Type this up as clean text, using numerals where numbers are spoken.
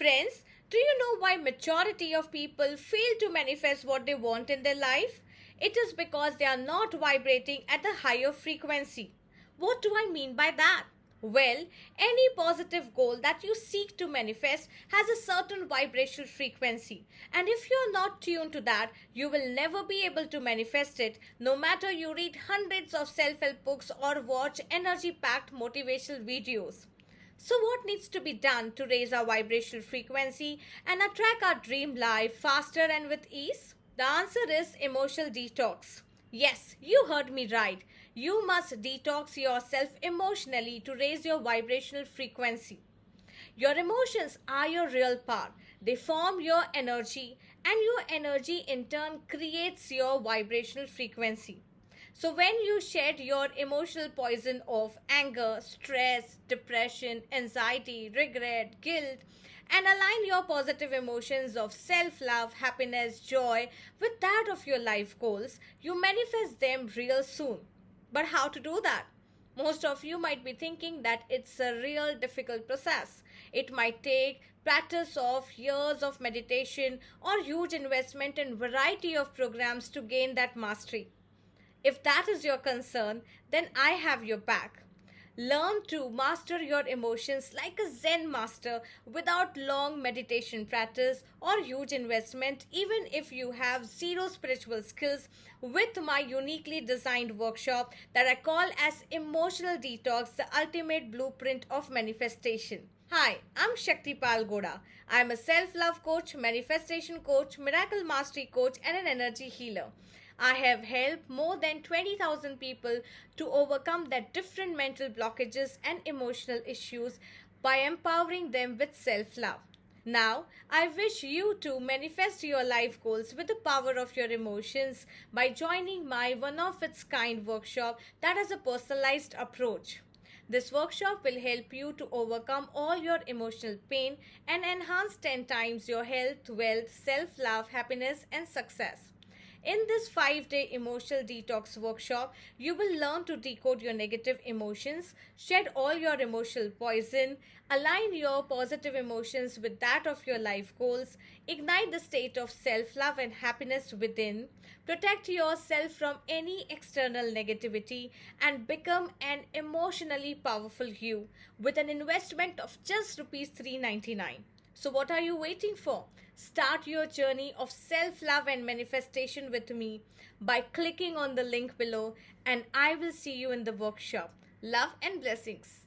Friends, do you know why majority of people fail to manifest what they want in their life? It is because they are not vibrating at a higher frequency. What do I mean by that? Well, any positive goal that you seek to manifest has a certain vibrational frequency, and if you are not tuned to that, you will never be able to manifest it, no matter you read hundreds of self-help books or watch energy-packed motivational videos. So, what needs to be done to raise our vibrational frequency and attract our dream life faster and with ease? The answer is emotional detox. Yes, you heard me right. You must detox yourself emotionally to raise your vibrational frequency. Your emotions are your real power. They form your energy, and your energy in turn creates your vibrational frequency. So, when you shed your emotional poison of anger, stress, depression, anxiety, regret, guilt, and align your positive emotions of self love, happiness, joy with that of your life goals, you manifest them real soon. But how to do that? Most of you might be thinking that it's a real difficult process. It might take practice of years of meditation or huge investment in variety of programs to gain that mastery. If that is your concern, then I have your back. Learn to master your emotions like a Zen master without long meditation practice or huge investment, even if you have zero spiritual skills, with my uniquely designed workshop that I call as Emotional Detox, the ultimate blueprint of manifestation. Hi, I'm Shakti Palgoda. I'm a self-love coach, manifestation coach, miracle mastery coach, and an energy healer. I have helped more than 20,000 people to overcome their different mental blockages and emotional issues by empowering them with self-love. Now, I wish you to manifest your life goals with the power of your emotions by joining my one-of-its-kind workshop that has a personalized approach. This workshop will help you to overcome all your emotional pain and enhance 10 times your health, wealth, self-love, happiness, and success. In this 5-day emotional detox workshop, you will learn to decode your negative emotions, shed all your emotional poison, align your positive emotions with that of your life goals, ignite the state of self-love and happiness within, protect yourself from any external negativity, and become an emotionally powerful you with an investment of just Rs 399. So what are you waiting for? Start your journey of self-love and manifestation with me by clicking on the link below, and I will see you in the workshop. Love and blessings.